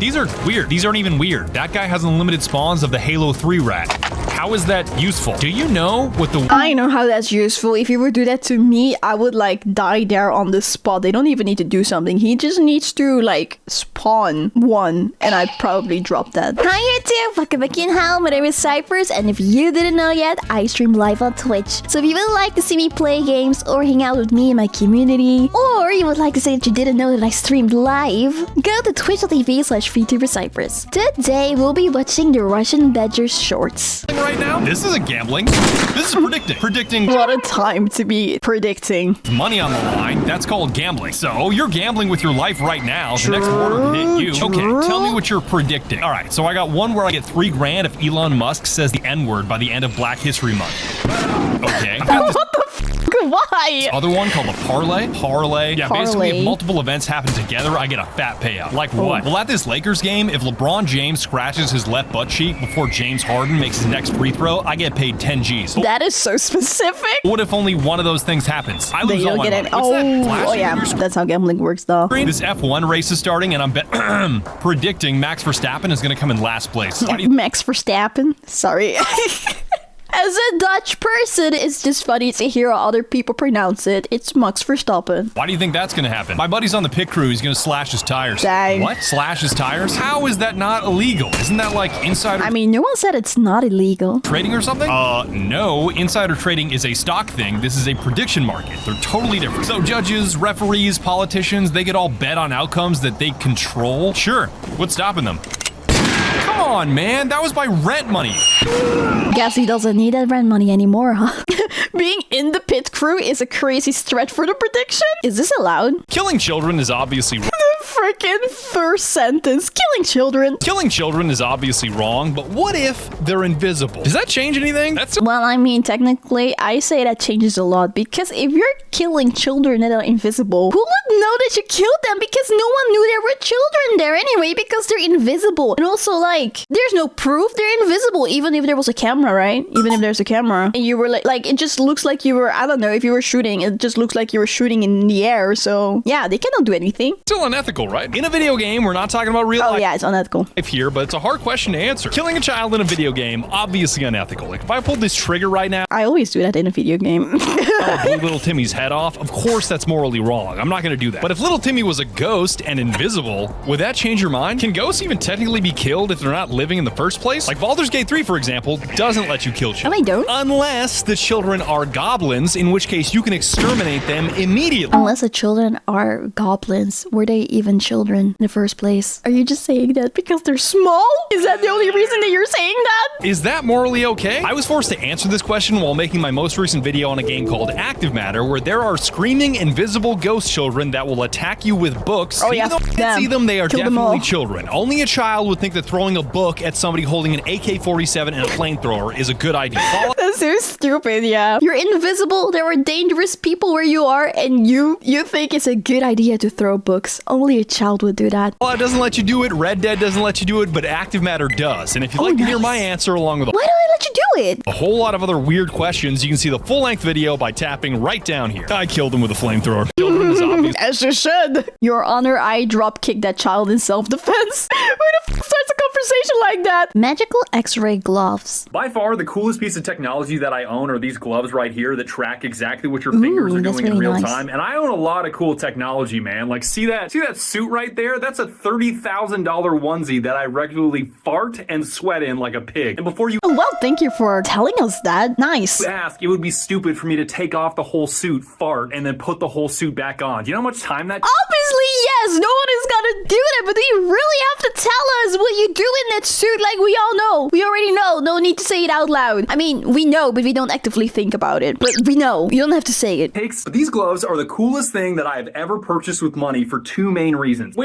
These are weird. These aren't even weird. That guy has unlimited spawns of the Halo 3 rat. How is that useful? Do you know what the... I know how that's useful. If you would do that to me, I would like die there on the spot. They don't even need to do something. He just needs to like spawn one and I'd probably drop that. Hi YouTube, welcome back in how. My name is Cypress, and if you didn't know yet, I stream live on Twitch. So if you would like to see me play games or hang out with me in my community, or you would like to say that you didn't know that I streamed live, go to twitch.tv/vtuber Today we'll be watching the Russian Badger shorts. Right now, this isn't gambling. This is predicting. What a time to be predicting. Money on the line, that's called gambling. So you're gambling with your life right now. The next order will hit you. Okay, tell me what you're predicting. All right, so I got one where I get $3 grand if Elon Musk says the N-word by the end of Black History Month. Okay. What the f***? Why? Other one called a parlay. Yeah, basically if multiple events happen together, I get a fat payout. Like what? Well, at this Lakers game, if LeBron James scratches his left butt cheek before James Harden makes his next free throw, I get paid 10 G's. That is so specific. What if only one of those things happens? I lose all my money. Oh yeah, that's how gambling works though. This F1 race is starting and I'm predicting Max Verstappen is going to come in last place. Max Verstappen? Sorry. As a Dutch person, it's just funny to hear how other people pronounce it. It's Max Verstappen. Why do you think that's going to happen? My buddy's on the pit crew. He's going to slash his tires. Dang. What? Slash his tires? How is that not illegal? Isn't that like insider... I mean, no one said it's not illegal. Trading or something? No. Insider trading is a stock thing. This is a prediction market. They're totally different. So judges, referees, politicians, they get all bet on outcomes that they control. Sure. What's stopping them? Come on, man. That was my rent money. Guess he doesn't need that rent money anymore, huh? Being in the pit crew is a crazy stretch for the prediction. Is this allowed? Killing children is obviously wrong. The freaking first sentence. Killing children. Killing children is obviously wrong, but what if they're invisible? Does that change anything? Well, I mean, technically, I say that changes a lot because if you're killing children that are invisible, who would know that you killed them? Because no one knew there were children there anyway because they're invisible. And also, like, there's no proof they're invisible, even if there was a camera, right? Even if there's a camera. And you were like, it just looks like you were, I don't know, if you were shooting, it just looks like you were shooting in the air. So, yeah, they cannot do anything. Still unethical, right? In a video game, we're not talking about real life. Oh, yeah, it's unethical. Here, but it's a hard question to answer. Killing a child in a video game, obviously unethical. Like, if I pulled this trigger right now... I always do that in a video game. Blew little Timmy's head off, of course that's morally wrong. I'm not going to do that. But if little Timmy was a ghost and invisible, would that change your mind? Can ghosts even technically be killed if they're not living in the first place? Like Baldur's Gate 3, for example, doesn't let you kill children. No, they don't. Unless the children are goblins, in which case you can exterminate them immediately. Unless the children are goblins, were they even children in the first place? Are you just saying that because they're small? Is that the only reason that you're saying that? Is that morally okay? I was forced to answer this question while making my most recent video on a game called Active Matter, where there are screaming invisible ghost children that will attack you with books. Oh yeah, even though you can't see them, they are Kill definitely children. Only a child would think that throwing a book at somebody holding an AK-47 and a flamethrower is a good idea. That's so stupid, yeah. You're invisible, there are dangerous people where you are, and you think it's a good idea to throw books. Only a child would do that. Well, it doesn't let you do it, Red Dead doesn't let you do it, but Active Matter does. And if you'd like to hear my answer along with why don't I let you do it? A whole lot of other weird questions, you can see the full-length video by tapping right down here. I killed him with a flamethrower. Children is obvious. As you should. Your Honor, I drop-kicked that child in self-defense. Who the f starts a conversation like that? Magical X-ray gloves. By far, the coolest piece of technology that I own are these gloves right here that track exactly what your fingers are doing in real time. And I own a lot of cool technology, man. Like, see that suit right there? That's a $30,000 onesie that I regularly fart and sweat in like a pig. And before you well, thank you for telling us that. Nice. ask, it would be stupid for me to take off the whole suit, fart, and then put the whole suit back on. Do you know how much time that... Obviously, yes. No one is gonna do that, but you really have to tell us what you do in that suit. Like, we all know. We already know. No need to say it out loud. I mean, we know, but we don't actively think about it. But we know. You don't have to say it. These gloves are the coolest thing that I have ever purchased with money for two main reasons.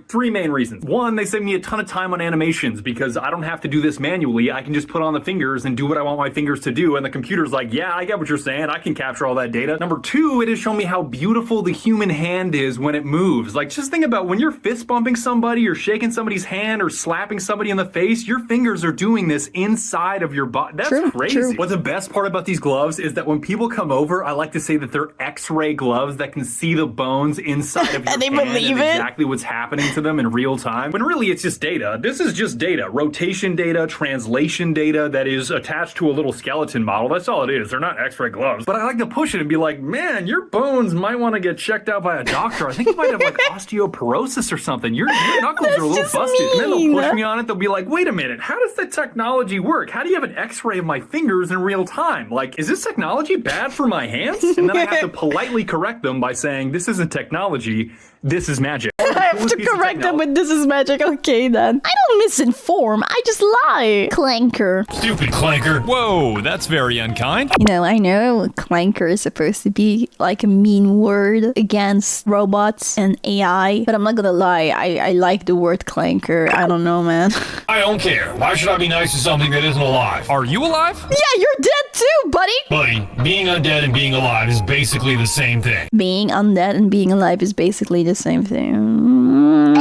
Three main reasons. One, they save me a ton of time on animations because I don't have to do this manually. I can just put on the fingers and do what I want my fingers to do. And the computer's like, yeah, I get what you're saying. I can capture all that data. Number two, it has shown me how beautiful the human hand is when it moves. Like, just think about when you're fist bumping somebody or shaking somebody's hand or slapping somebody in the face, your fingers are doing this inside of your body. That's crazy. True. What's the best part about these gloves is that when people come over, I like to say that they're X-ray gloves that can see the bones inside of your and they hand believe and it. exactly what's happening to them in real time. When really it's just data. This is just data. Rotation data, translation data that is attached to a little skeleton model. That's all it is. They're not X-ray gloves. But I like to push it and be like, man, your bones might want to get checked out by a doctor. I think you might have like osteoporosis or something. Your knuckles are a little busted. Mean. And then they'll push me on it. They'll be like, wait a minute. How does the technology work? How do you have an X-ray of my fingers in real time? Like, is this technology bad for my hands? And then I have to politely correct them by saying, this isn't technology. This is magic. I have to correct them with this is magic. Okay, then. I don't misinform. I just lie. Clanker. Stupid clanker. Whoa, that's very unkind. You know, I know clanker is supposed to be like a mean word against robots and AI, but I'm not gonna lie. I like the word clanker. I don't know, man. I don't care. Why should I be nice to something that isn't alive? Are you alive? Yeah, you're dead too, buddy. Buddy, being undead and being alive is basically the same thing. Being undead and being alive is basically the same thing.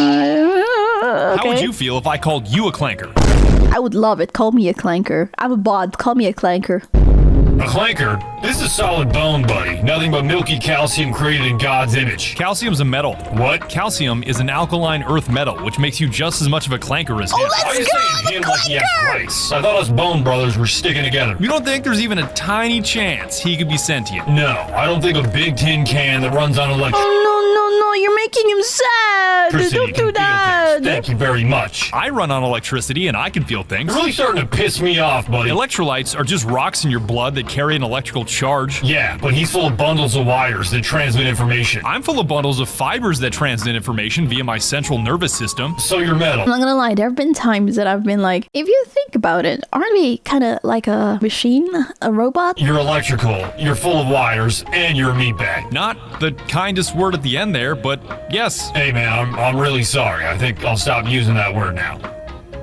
How would you feel if I called you a clanker? I would love it. Call me a clanker. I'm a bot. Call me a clanker. A clanker? This is solid bone, buddy. Nothing but milky calcium created in God's image. Calcium's a metal. What? Calcium is an alkaline earth metal, which makes you just as much of a clanker as him. let's Why are you go, saying the him like he has clanker! rights? I thought us bone brothers were sticking together. You don't think there's even a tiny chance he could be sentient? No, I don't think a big tin can that runs on electricity No, you're making him sad. Don't can do feel that. things. Thank you very much. I run on electricity and I can feel things. You're really starting to piss me off, buddy. Electrolytes are just rocks in your blood that carry an electrical charge. Yeah, but he's full of bundles of wires that transmit information. I'm full of bundles of fibers that transmit information via my central nervous system. So you're metal. I'm not gonna lie, there have been times that I've been like, if you think about it, aren't we kind of like a machine, a robot? You're electrical, you're full of wires, and you're a meatbag. Not the kindest word at the end there, but yes. Hey man, I'm really sorry. I think I'll stop using that word now.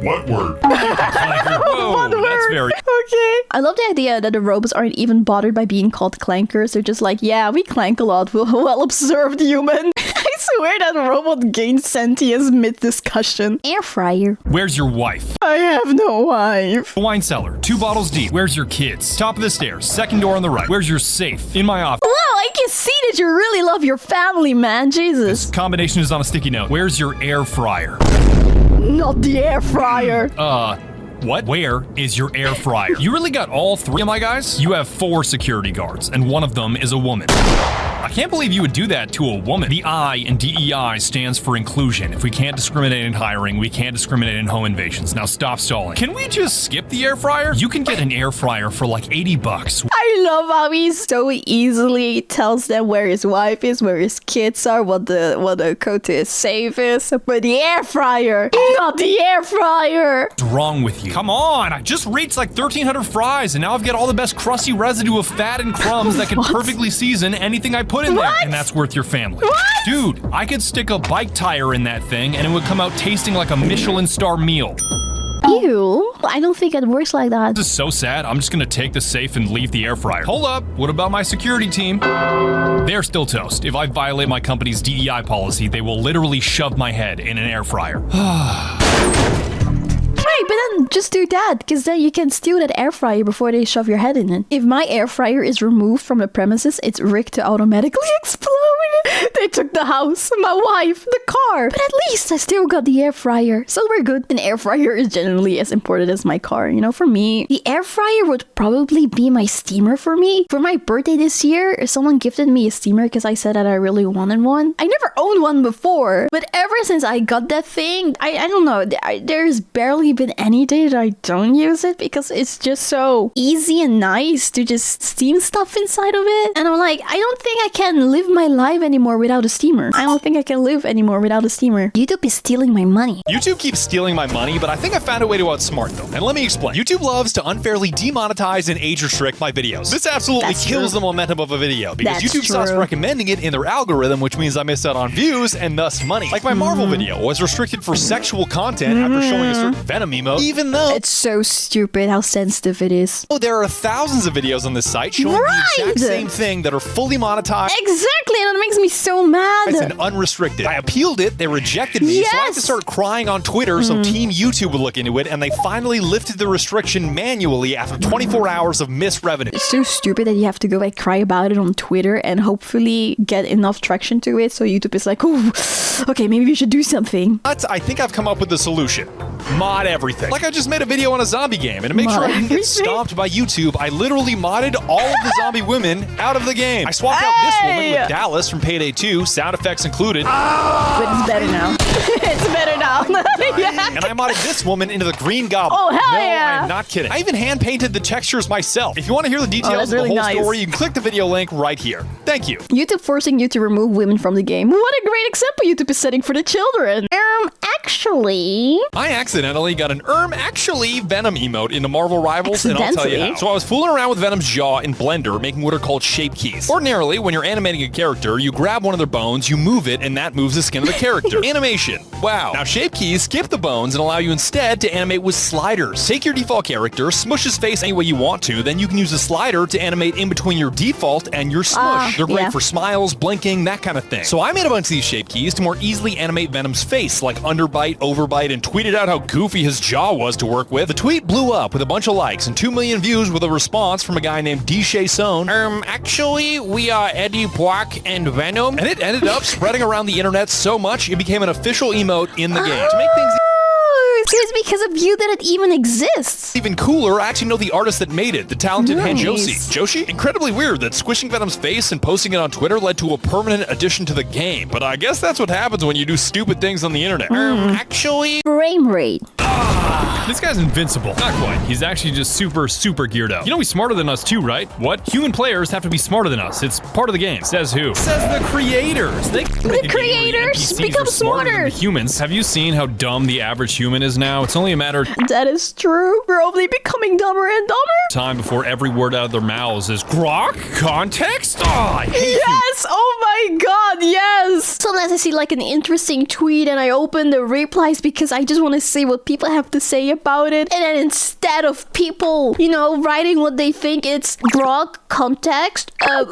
What word? Clanker. Whoa, that's very... Okay. I love the idea that the robots aren't even bothered by being called clankers. They're just like, yeah, we clank a lot. Well observed, human. I swear that robot gained sentience mid-discussion. Air fryer. Where's your wife? I have no wife. Wine cellar, 2 bottles deep. Where's your kids? Top of the stairs, second door on the right. Where's your safe? In my office. Wow, I can see that you really love your family, man. Jesus. Combination is on a sticky note. Where's your air fryer? Not the air fryer. What? Where is your air fryer? You really got all 3 of my guys? You have 4 security guards, and one of them is a woman. I can't believe you would do that to a woman. The I in DEI stands for inclusion. If we can't discriminate in hiring, we can't discriminate in home invasions. Now stop stalling. Can we just skip the air fryer? You can get an air fryer for like $80. I love how he so easily tells them where his wife is, where his kids are, what the code to his safe is. But the air fryer, not the air fryer. What's wrong with you? Come on, I just reached like 1,300 fries, and now I've got all the best crusty residue of fat and crumbs that can What? perfectly season anything I put in there, What? and that's worth your family. What? Dude, I could stick a bike tire in that thing, and it would come out tasting like a Michelin star meal. Ew. I don't think it works like that. This is so sad. I'm just gonna take the safe and leave the air fryer. Hold up, what about my security team? They're still toast. If I violate my company's DEI policy, they will literally shove my head in an air fryer. Right, but then just do that, because then you can steal that air fryer before they shove your head in it. If my air fryer is removed from the premises, it's rigged to automatically explode. They took the house, my wife, the car. But at least I still got the air fryer, so we're good. An air fryer is generally as important as my car. You know, for me, the air fryer would probably be my steamer for me. For my birthday this year, someone gifted me a steamer because I said that I really wanted one. I never owned one before, but ever since I got that thing, I don't know, there's barely been any day that I don't use it because it's just so easy and nice to just steam stuff inside of it. And I'm like, I don't think I can live my life anymore without a steamer. I don't think I can live anymore without a steamer. YouTube is stealing my money. YouTube keeps stealing my money, but I think I found a way to outsmart them. And let me explain. YouTube loves to unfairly demonetize and age restrict my videos. This absolutely That's kills true. the momentum of a video because That's YouTube stops true. recommending it in their algorithm, which means I miss out on views and thus money. Like my Marvel video was restricted for sexual content after showing a certain Venom emote, Even though It's so stupid how sensitive it is. there are thousands of videos on this site showing the exact same thing that are fully monetized. Exactly, and that makes me so mad. And unrestricted. I appealed it, they rejected me, so I had to start crying on Twitter so Team YouTube would look into it, and they finally lifted the restriction manually after 24 hours of missed revenue. It's so stupid that you have to go like cry about it on Twitter and hopefully get enough traction to it so YouTube is like, oh, okay, maybe we should do something. But I think I've come up with the solution. Mod everything. Like I just made a video on a zombie game, and to make sure I didn't get stomped by YouTube, I literally modded all of the zombie women out of the game. I swapped out this woman with Dallas from Payday 2, sound effects included. But it's better now. It's better now. Yeah. And I modded this woman into the Green Goblin. Oh, hell no, yeah. I'm not kidding. I even hand-painted the textures myself. If you want to hear the details of the whole story, you can click the video link right here. Thank you. YouTube forcing you to remove women from the game. What a great example YouTube is setting for the children. Actually... I accidentally got an actually Venom emote into Marvel Rivals, and I'll tell you how. So I was fooling around with Venom's jaw in Blender, making what are called shape keys. Ordinarily, when you're animating a character, you grab one of their bones, you move it, and that moves the skin of the character. Animation. Wow. Now, shape keys skip the bones and allow you instead to animate with sliders. Take your default character, smush his face any way you want to, then you can use a slider to animate in between your default and your smush. They're great for smiles, blinking, that kind of thing. So I made a bunch of these shape keys to more easily animate Venom's face, like underbite, overbite, and tweeted out how goofy his jaw was to work with. The tweet blew up with a bunch of likes and 2 million views with a response from a guy named DJ Sohn. Actually, we are Eddie Brock and Venom. And it ended up spreading around the internet so much, it became an official emote in the game. To make things So it's because of you that it even exists. even cooler, I actually know the artist that made it, the talented Nice. Joshi. Joshi? Incredibly weird that squishing Venom's face and posting it on Twitter led to a permanent addition to the game, but I guess that's what happens when you do stupid things on the internet. Actually... Frame rate. This guy's invincible. Not quite. He's actually just super geared up. You know he's smarter than us too, right? What? Human players have to be smarter than us. It's part of the game. Says who? Says the creators. They can make a game where the creators NPCs become are smarter than smarter. the humans. Have you seen how dumb the average human is now? It's only a matter of That is true. We're only becoming dumber and dumber. time before every word out of their mouths is grok? Context? Oh, I hate you. Yes! Oh my god, yes! Sometimes I see like an interesting tweet and I open the replies because I just want to see what people have to say about it. And then instead of people, you know, writing what they think, it's grog, context,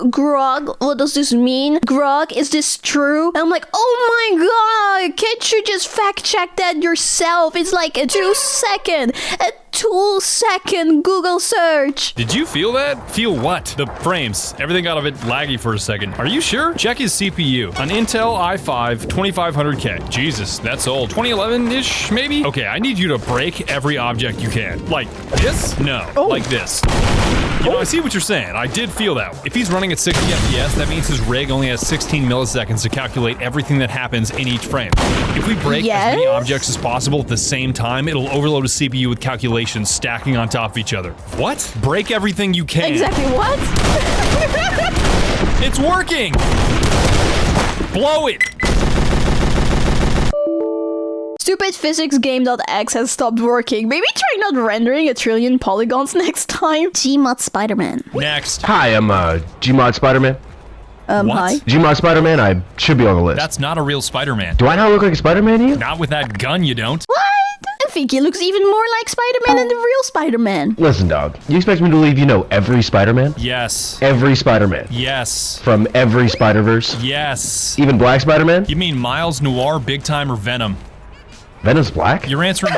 grog, what does this mean? Grog, is this true? And I'm like, oh my god, can't you just fact check that yourself? It's like a 2-second, a 2-second Google search. Did you feel that? Feel what? The frames. Everything got a bit laggy for a second. Are you sure? Check his CPU. An Intel i5 2500K. Jesus, that's old. 2011-ish, maybe? Okay, I need you to break every object you can. Like this? No. Like this. You know, I see what you're saying. I did feel that. If he's running at 60 FPS, that means his rig only has 16 milliseconds to calculate everything that happens in each frame. If we break as many objects as possible at the same time, it'll overload a CPU with calculations stacking on top of each other. What? Break everything you can. Exactly what? It's working! Blow it! Stupid physics game.x has stopped working. Maybe try not rendering 1 trillion polygons next time. Gmod Spider-Man. Next. Hi, I'm Gmod Spider-Man. What? Hi. Gmod Spider-Man, I should be on the list. That's not a real Spider-Man. Do I not look like a Spider-Man to you? Not with that gun, you don't. What? I think he looks even more like Spider-Man than the real Spider-Man. Listen, dog. You expect me to believe you know every Spider-Man? Yes. Every Spider-Man. Yes. From every Spider-Verse? Yes. Even Black Spider-Man? You mean Miles, Noir, Big Time, or Venom? Venom's black? You're answering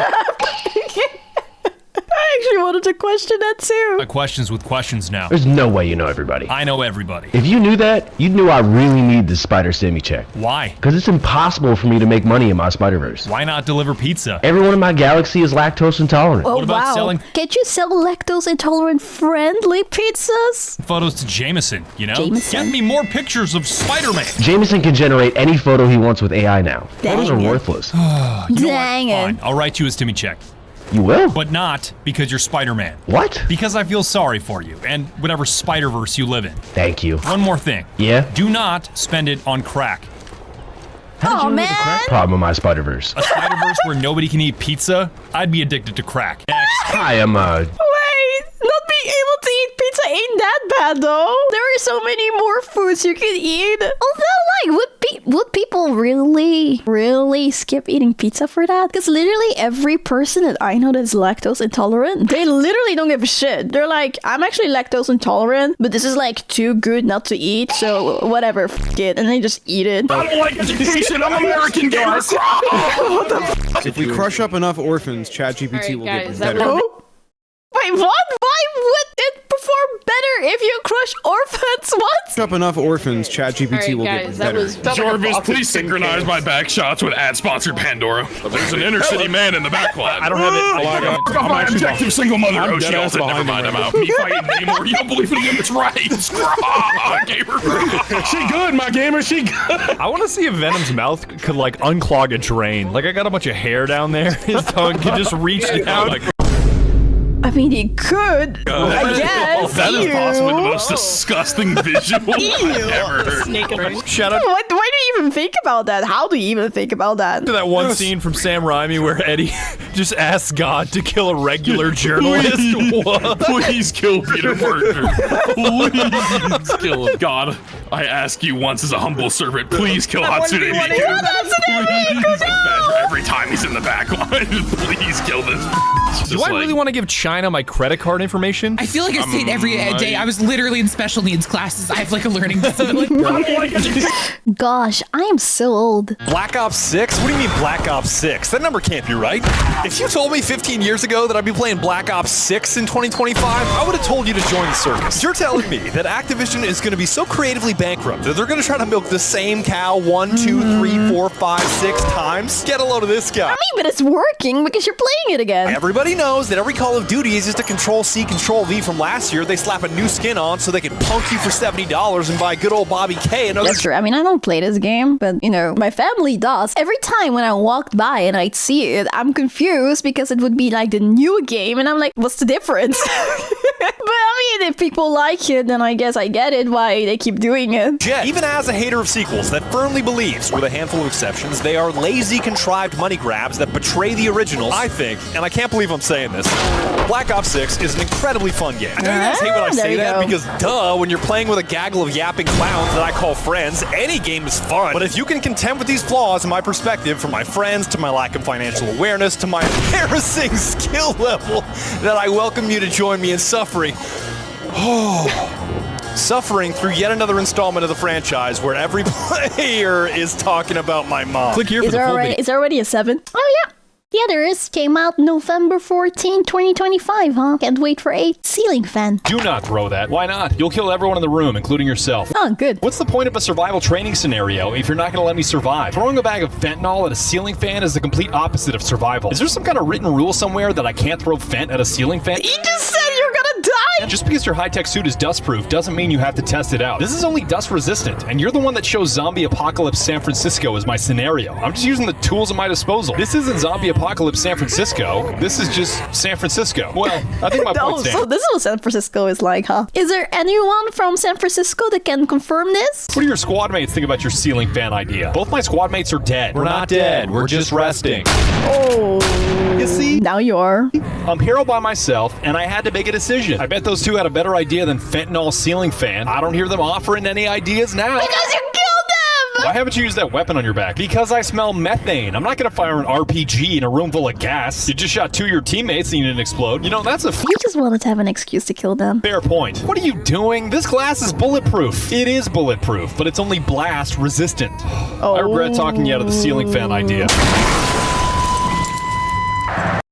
I actually wanted to question that too. my questions with questions now. There's no way you know everybody. I know everybody. If you knew that, you'd know I really need this Spider Stimmy check. Why? Because it's impossible for me to make money in my Spider-Verse. Why not deliver pizza? Everyone in my galaxy is lactose intolerant. Oh What about wow. selling- Can't you sell lactose intolerant friendly pizzas? Photos to Jameson, you know? Jameson? Get me more pictures of Spider-Man. Jameson can generate any photo he wants with AI now. Photos are Dang it. worthless. You know what? Dang it. Fine, I'll write you a Stimmy check. You will? But not because you're Spider-Man. What? Because I feel sorry for you and whatever Spider-Verse you live in. Thank you. One more thing. Yeah? Do not spend it on crack. Oh man. Problem in my Spider-Verse. A Spider-Verse where nobody can eat pizza? I'd be addicted to crack. Next. Hi, I'm Wait, not being able to eat pizza ain't that bad though. There are so many more foods you can eat. Although, like, would Wait, would people really skip eating pizza for that? Because literally every person that I know that's lactose intolerant, they literally don't give a shit. They're like, I'm actually lactose intolerant, but this is like too good not to eat, so whatever, f it, and they just eat it. I don't like education. I'm American, guys. What the f? If we crush up enough orphans, ChatGPT will get better. Wait, what? Why would it perform better if you crush orphans? What? Crush up enough orphans, ChatGPT will get better. Jarvis, please synchronize my back shots with ad-sponsored Pandora. There's an inner city man in the back line. I don't have it. Oh my god. My objective single mother. Oh, she also never mind. I'm out. Me fighting anymore. You don't believe in him. It's right. Gamer. She good, my gamer. She good. I want to see if Venom's mouth could like unclog a drain. Like I got a bunch of hair down there. His tongue could just reach down. I mean, he could. I guess. That is possibly the most disgusting visual I've ever heard. Shut up. Why do you even think about that? How do you even think about that? To that one scene from Sam Raimi where Eddie just asks God to kill a regular journalist. What? Please kill Peter Parker. Please kill him. God, I ask you once as a humble servant, please kill Hatsune Miku. Every time he's in the back line, please kill this. Do I really want to give China my credit card information? I feel like I say it every day. I was literally in special needs classes. I have like a learning disability. Gosh, I am so old. Black Ops 6? What do you mean Black Ops 6? That number can't be right. If you told me 15 years ago that I'd be playing Black Ops 6 in 2025, I would have told you to join the circus. You're telling me that Activision is going to be so creatively bankrupt that they're going to try to milk the same cow 1, 2, 3, 4, 5, 6 times? Get a load of this guy. I mean, but it's working because you're playing it again. Everybody knows that every Call of Duty is just a Control-C, Control-V from last year. They slap a new skin on so they can punk you for $70 and buy good old Bobby K. That's true. I mean, I don't play this game, but, you know, my family does. Every time when I walked by and I'd see it, I'm confused because it would be like the new game, and I'm like, what's the difference? But, I mean, if people like it, then I guess I get it, why they keep doing it. Jet, even as a hater of sequels that firmly believes, with a handful of exceptions, they are lazy, contrived money grabs that betray the originals, I think, and I can't believe I'm saying this, Black Ops 6 is an incredibly fun game. I know you guys hate when I say that because, duh, when you're playing with a gaggle of yapping clowns that I call friends, any game is fun. But if you can contend with these flaws in my perspective, from my friends to my lack of financial awareness to my embarrassing skill level, then I welcome you to join me in suffering. Suffering through yet another installment of the franchise where every player is talking about my mom. Click here for the full video. Is there already a 7? Oh, yeah. Yeah, there is. Came out November 14, 2025, huh? Can't wait for a ceiling fan. Do not throw that. Why not? You'll kill everyone in the room, including yourself. Oh, good. What's the point of a survival training scenario if you're not going to let me survive? Throwing a bag of fentanyl at a ceiling fan is the complete opposite of survival. Is there some kind of written rule somewhere that I can't throw fent at a ceiling fan? You just said you're gonna die! Just because your high-tech suit is dust-proof doesn't mean you have to test it out. This is only dust-resistant, and you're the one that chose Zombie Apocalypse San Francisco as my scenario. I'm just using the tools at my disposal. This isn't Zombie Apocalypse San Francisco. This is just San Francisco. Well, I think my point stands. So this is what San Francisco is like, huh? Is there anyone from San Francisco that can confirm this? What do your squad mates think about your ceiling fan idea? Both my squad mates are dead. We're not dead. We're just resting. Oh. You see? Now you are. I'm here all by myself, and I had to make a decision. I bet those two had a better idea than fentanyl ceiling fan. I don't hear them offering any ideas now. Because you killed them! Why haven't you used that weapon on your back? Because I smell methane. I'm not gonna fire an RPG in a room full of gas. You just shot 2 of your teammates and you didn't explode. You know, that's a You just wanted to have an excuse to kill them. fair point. What are you doing? This glass is bulletproof. It is bulletproof, but it's only blast resistant. I regret talking you out of the ceiling fan idea.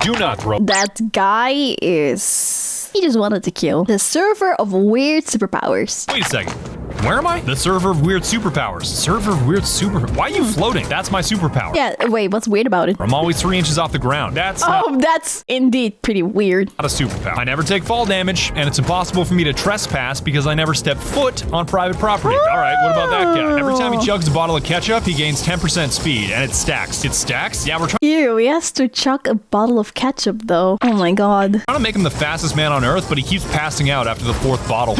Do not throw. That guy is... He just wanted to kill the server of weird superpowers. Wait a second. Where am I? The server of weird superpowers. Server of weird super... Why are you floating? That's my superpower. Yeah, wait, what's weird about it? I'm always 3 inches off the ground. That's that's indeed pretty weird. not a superpower. I never take fall damage, and it's impossible for me to trespass because I never step foot on private property. All right, what about that guy? Every time he chugs a bottle of ketchup, he gains 10% speed, and it stacks. It stacks? Yeah, we're trying Ew, he has to chuck a bottle of ketchup, though. Oh my god. to make him the fastest man on Earth, but he keeps passing out after the 4th bottle.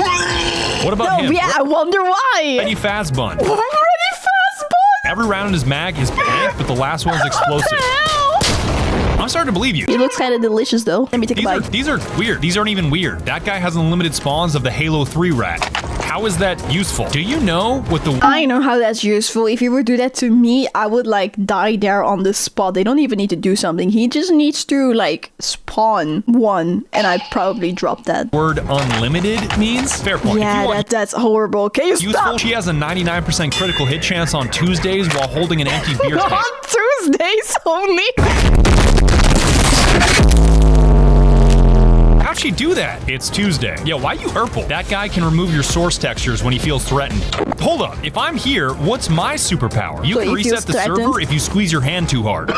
What about him? Yeah, I wonder why. Freddy Fazbun. Freddy Fazbun! Every round in his mag is blank, but the last one's explosive. What the hell? I'm starting to believe you. It looks kind of delicious, though. Let me take a bite. These are weird. These aren't even weird. That guy has unlimited spawns of the Halo 3 rat. How is that useful? Do you know what the... I know how that's useful. If you would do that to me, I would like die there on the spot. They don't even need to do something. He just needs to like spawn one, and I'd probably drop that. Word unlimited means? Fair point. Yeah, that's horrible. Can you useful, stop? She has a 99% critical hit chance on Tuesdays while holding an empty beer can. On Tuesdays only? How'd she do that? It's Tuesday. Yeah, why you Urple? That guy can remove your source textures when he feels threatened. Hold up. If I'm here, what's my superpower? You can reset the server if you squeeze your hand too hard.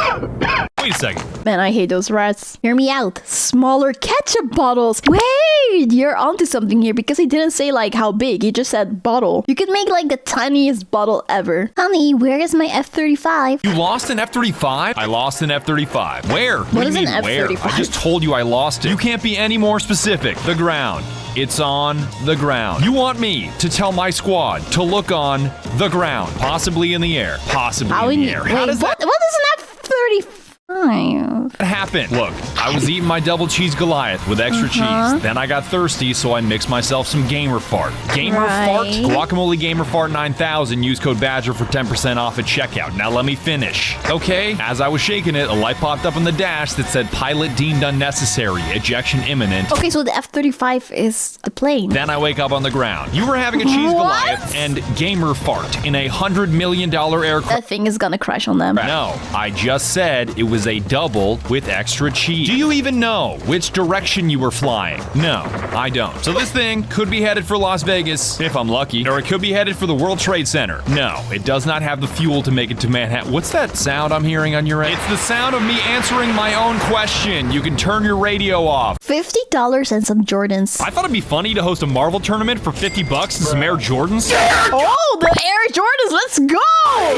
Wait a second. Man, I hate those rats. Hear me out. Smaller ketchup bottles. Wait, you're onto something here because he didn't say like how big. He just said bottle. You could make like the tiniest bottle ever. Honey, where is my F-35? You lost an F-35? I lost an F-35. Where? What is an F-35? I just told you I lost it. You can't be any more specific. The ground. It's on the ground. You want me to tell my squad to look on the ground, possibly in the air, possibly in the air. How does that? What is an F-35? What happened? Look, I was eating my double cheese Goliath with extra cheese. Then I got thirsty, so I mixed myself some Gamer Fart. Gamer Fart? Guacamole Gamer Fart 9000. Use code BADGER for 10% off at checkout. Now let me finish. Okay, as I was shaking it, a light popped up on the dash that said pilot deemed unnecessary, ejection imminent. Okay, so the F-35 is the plane. Then I wake up on the ground. You were having a cheese Goliath and Gamer Fart in a $100 million aircraft. That thing is gonna crash on them. No, I just said it was a double with extra cheese. Do you even know which direction you were flying? No, I don't. So this thing could be headed for Las Vegas, if I'm lucky, or it could be headed for the World Trade Center. No, it does not have the fuel to make it to Manhattan. What's that sound I'm hearing on your end? It's the sound of me answering my own question. You can turn your radio off. $50 and some Jordans. I thought it'd be funny to host a Marvel tournament for $50 and some Air Jordans. Oh, the Air Jordans, let's go!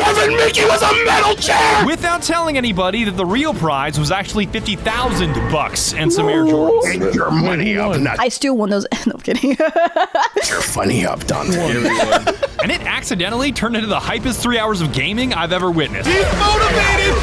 Evan Mickey was a metal chair! Without telling anybody that the real prize was actually $50,000 and some Air Jordans. Get your money up, nut. I still won those. No, I'm kidding. You're funny up, Dante. And it accidentally turned into the hypest 3 hours of gaming I've ever witnessed. He's motivated!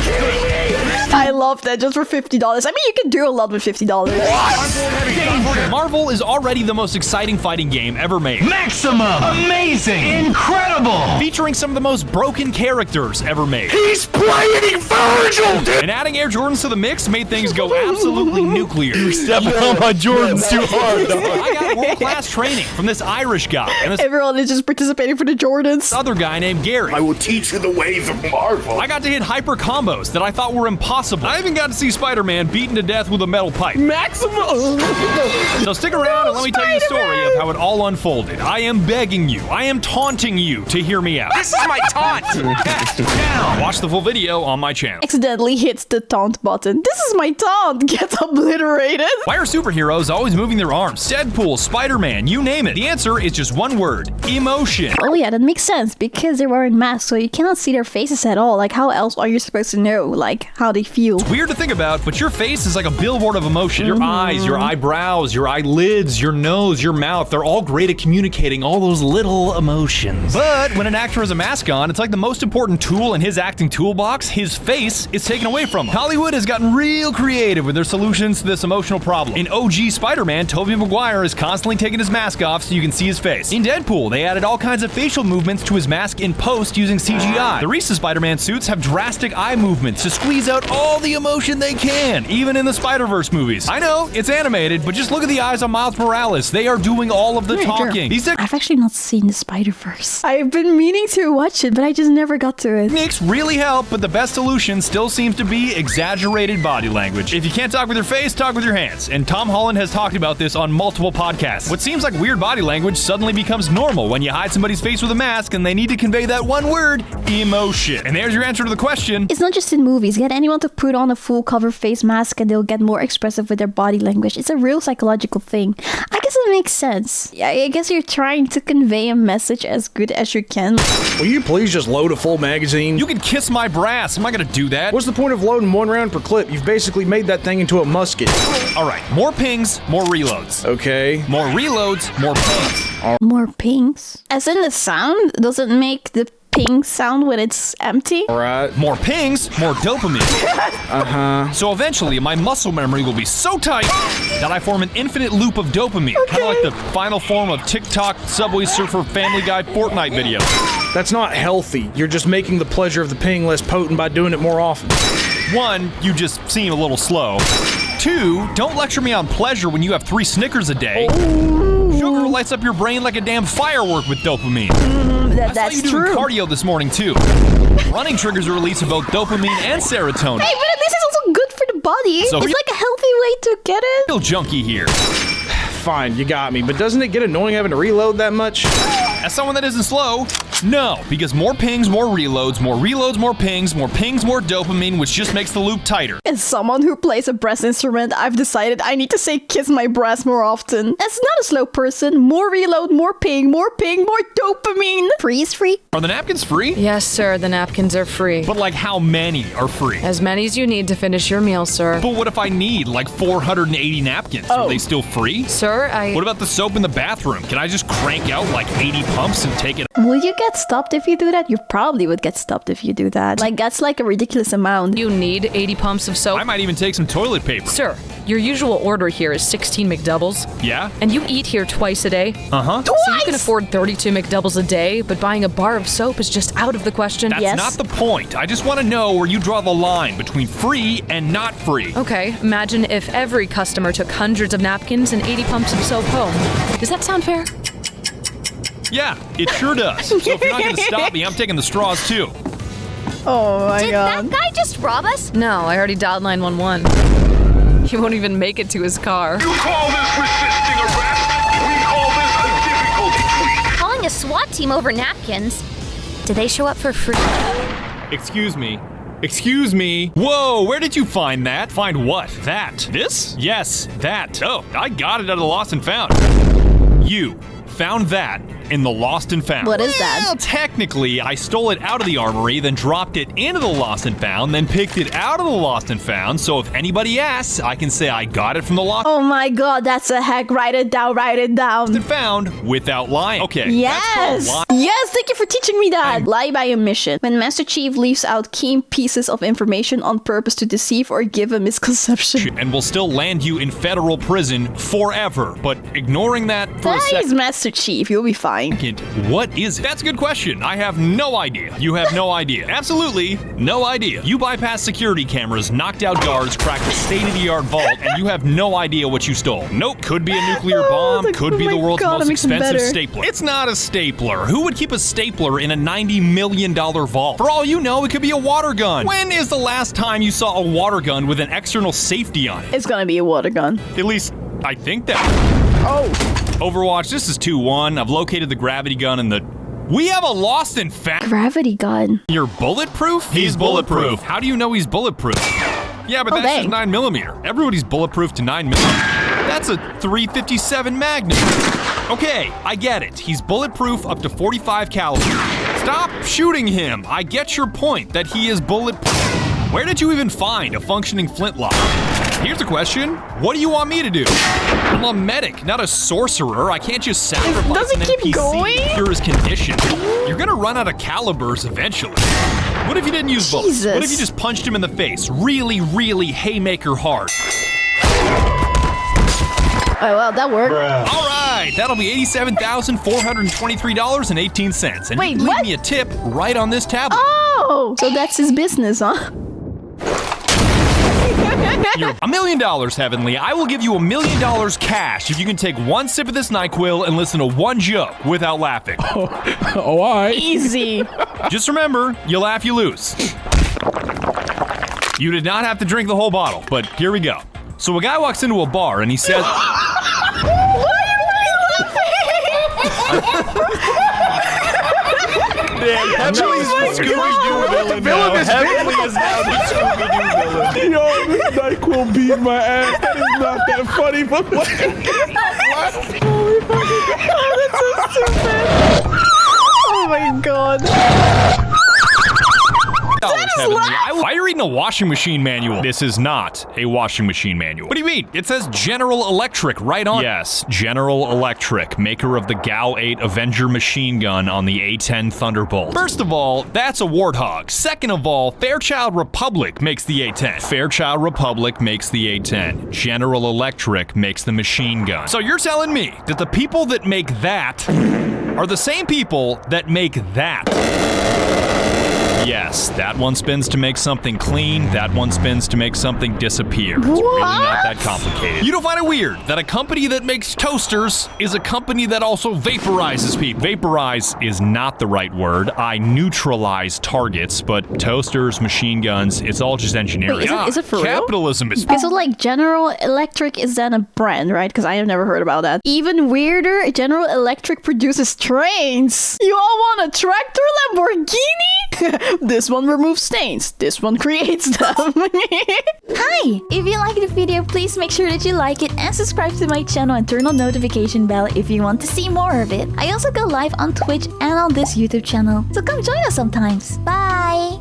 I love that just for $50. I mean, you can do a lot with $50. Marvel is already the most exciting fighting game ever made. Maximum! Amazing! Incredible! Featuring some of the most broken characters ever made. He's playing Virgil, dude! And adding Air Jordans to the mix made things go absolutely nuclear. You're stepping on my Jordans too hard, dog. I got world-class training from this Irish guy and this Everyone is just participating for the Jordans. other guy named Gary. I will teach you the ways of Marvel. I got to hit hyper combos that I thought were impossible. I even got to see Spider-Man beaten to death with a metal pipe. Maximum! So stick around and let me tell you the story of how it all unfolded. I am begging you, I am taunting you to hear me out. This is my taunt. Watch the full video on my channel. Accidentally hits the taunt button. This is my taunt. Get obliterated. Why are superheroes always moving their arms? Deadpool, Spider-Man, you name it. The answer is just one word: emotion. Oh yeah, that makes sense because they're wearing masks, so you cannot see their faces at all. Like, how else are you supposed to know, like, how they feel? Weird to think about, but your face is like a billboard of emotion. Your eyes, your eyebrows, your eyelids, your nose, your mouth, they're all great at communicating all those little emotions. But when an actor has a mask on, it's like the most important tool in his acting toolbox. His face is taken away from him. Hollywood has gotten real creative with their solutions to this emotional problem. In OG Spider-Man, Tobey Maguire is constantly taking his mask off so you can see his face. In Deadpool, they added all kinds of facial movements to his mask in post using CGI. The recent Spider-Man suits have drastic eye movements to squeeze out all the emotion they can, even in the Spider-Verse movies. I know, it's animated, but just look at the eyes on Miles Morales. They are doing all of the talking. These I've actually not seen the Spider-Verse. I've been meaning to watch it, but I just never got to it. techniques really help, but the best solution still seems to be exaggerated body language. If you can't talk with your face, talk with your hands. And Tom Holland has talked about this on multiple podcasts. What seems like weird body language suddenly becomes normal when you hide somebody's face with a mask and they need to convey that one word, emotion. And there's your answer to the question. It's not just in movies. Get anyone to put on a full cover face mask and they'll get more expressive with their body language. It's a real psychological thing. I guess it makes sense. I guess you're trying to convey a message as good as you can. Will you please just load a full magazine? You can kiss my brass. I'm not gonna do that. What's the point of loading one round per clip? You've basically made that thing into a musket. All right, more pings, more reloads. Okay. More reloads, more pings. More pings? As in the sound? Does it make the ping sound when it's empty. All right. More pings, more dopamine. So eventually, my muscle memory will be so tight that I form an infinite loop of dopamine. Kind of like the final form of TikTok, Subway Surfer, Family Guy, Fortnite videos. That's not healthy. You're just making the pleasure of the ping less potent by doing it more often. 1, you just seem a little slow. 2, don't lecture me on pleasure when you have 3 Snickers a day. Sugar lights up your brain like a damn firework with dopamine. I saw you doing cardio this morning too. Running triggers a release of both dopamine and serotonin. Hey, but this is also good for the body. So it's like a healthy way to get it. Real junkie here. Fine, you got me. But doesn't it get annoying having to reload that much? As someone that isn't slow, no, because more pings, more reloads, more pings, more dopamine, which just makes the loop tighter. As someone who plays a brass instrument, I've decided I need to say kiss my brass more often. As not a slow person, more reload, more ping, more dopamine. Free is free. Are the napkins free? Yes, sir, the napkins are free. But like how many are free? As many as you need to finish your meal, sir. But what if I need like 480 napkins? Are they still free? Sir, What about the soap in the bathroom? Can I just crank out like 80 pumps and take it? Will you get stopped if you do that? You probably would get stopped if you do that. Like, that's like a ridiculous amount. You need 80 pumps of soap? I might even take some toilet paper. Sir, your usual order here is 16 McDoubles. Yeah? And you eat here twice a day. Uh-huh. So you can afford 32 McDoubles a day, but buying a bar of soap is just out of the question. That's not the point. I just want to know where you draw the line between free and not free. Okay, imagine if every customer took hundreds of napkins and 80 pumps of soap home. Does that sound fair? Yeah, it sure does. So if you're not going to stop me, I'm taking the straws too. Oh my god. Did that guy just rob us? No, I already dialed 911. He won't even make it to his car. You call this resisting arrest? We call this a difficulty tweak. Calling a SWAT team over napkins. Did they show up for free? Excuse me. Excuse me. Whoa, where did you find that? Find what? That. This? Yes, that. Oh, I got it at the Lost and Found. You found that in the Lost and Found. What is that? Well, technically, I stole it out of the armory, then dropped it into the Lost and Found, then picked it out of the Lost and Found, so if anybody asks, I can say I got it from the Lost Oh my god, that's a hack. Write it down, write it down. and Found without lying. Okay, Yes! that's called lying. Yes, thank you for teaching me that. Lie by omission. When Master Chief leaves out key pieces of information on purpose to deceive or give a misconception. And will still land you in federal prison forever, but ignoring that for a That second. is Master Chief, you'll be fine. What is it? That's a good question. I have no idea. You have no idea. Absolutely no idea. You bypassed security cameras, knocked out guards, cracked a state-of-the-art vault, and you have no idea what you stole. Nope. Could be a nuclear bomb. Could be the world's most expensive stapler. It's not a stapler. Who would keep a stapler in a $90 million vault? For all you know, it could be a water gun. When is the last time you saw a water gun with an external safety on it? It's gonna be a water gun. At least, I think that. Oh. Overwatch, this is 2-1. I've located the gravity gun and the... We have a Lost and Found... Gravity gun. You're bulletproof? He's bulletproof. How do you know he's bulletproof? Yeah, but that's just 9mm. Everybody's bulletproof to 9mm. That's a .357 Magnum. Okay, I get it. He's bulletproof up to 45 caliber. Stop shooting him. I get your point that he is bulletproof. Where did you even find a functioning flintlock? Here's a question. What do you want me to do? I'm a medic, not a sorcerer. I can't just sacrifice an NPC to cure his condition. You're gonna run out of calibers eventually. What if you didn't use bullets? What if you just punched him in the face? Really, really haymaker hard. Oh, well, that worked. All right, that'll be $87,423.18. And Wait, you can leave what? me a tip right on this tablet. Oh, so that's his business, huh? You're $1 million, Heavenly. I will give you $1 million cash if you can take one sip of this NyQuil and listen to one joke without laughing. Oh, all right. Easy. Just remember, you laugh, you lose. You did not have to drink the whole bottle, but here we go. So a guy walks into a bar and he says... Heavenly is the Scooby-Doo villain now. Heavenly is now the Scooby-Doo villain. Yo, this NyQuil beat my ass. That is not that funny, but what? Holy fucking god, that's so stupid. Oh my god. Why are you reading a washing machine manual? This is not a washing machine manual. What do you mean? It says General Electric right on. Yes, General Electric, maker of the GAU 8 Avenger machine gun on the A10 Thunderbolt. First of all, that's a warthog. Second of all, Fairchild Republic makes the A10. Fairchild Republic makes the A10. General Electric makes the machine gun. So you're telling me that the people that make that are the same people that make that? Yes, that one spins to make something clean, that one spins to make something disappear. It's really not that complicated. You don't find it weird that a company that makes toasters is a company that also vaporizes people? Vaporize is not the right word. I neutralize targets, but toasters, machine guns, it's all just engineering. Wait, is it for real? Capitalism is... Okay, so like General Electric is then a brand, right? Because I have never heard about that. Even weirder, General Electric produces trains. You all want a tractor Lamborghini? This one removes stains. This one creates them. Hi! If you like the video, please make sure that you like it and subscribe to my channel and turn on notification bell if you want to see more of it. I also go live on Twitch and on this YouTube channel, so come join us sometimes. Bye!